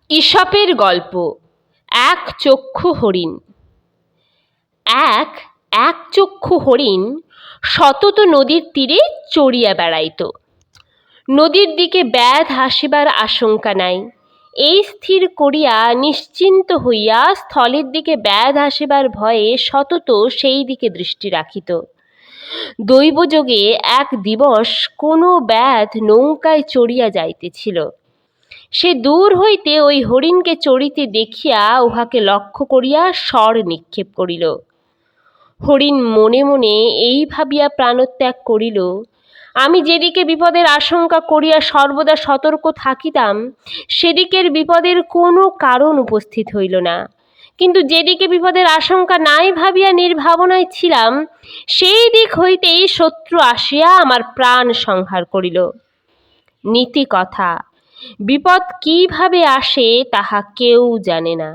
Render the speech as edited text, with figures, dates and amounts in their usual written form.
ঈশপের গল্প। এক চক্ষু হরিণ। এক একচক্ষু হরিণ সতত নদীর তীরে চরিয়া বেড়াইত। নদীর দিকে ব্যাধ আসিবার আশঙ্কা নাই, এই স্থির করিয়া নিশ্চিন্ত হইয়া স্থলের দিকে ব্যাধ আসিবার ভয়ে সতত সেই দিকে দৃষ্টি রাখিত। দৈবযোগে এক দিবস কোনো ব্যাধ নৌকায় চড়িয়া যাইতেছিল। সে দূর হইতে ওই হরিণকে চড়িতে দেখিয়া উহাকে লক্ষ্য করিয়া স্বর নিক্ষেপ করিল। হরিণ মনে মনে এই ভাবিয়া প্রাণত্যাগ করিল, আমি যেদিকে বিপদের আশঙ্কা করিয়া সর্বদা সতর্ক থাকিতাম সেদিকের বিপদের কোনো কারণ উপস্থিত হইল না, কিন্তু যেদিকে বিপদের আশঙ্কা নাই ভাবিয়া নির্ভাবনায় ছিলাম সেই দিক হইতেই শত্রু আসিয়া আমার প্রাণ সংহার করিল। নীতি কথা, বিপদ কিভাবে আসে তাহা কেউ জানে না।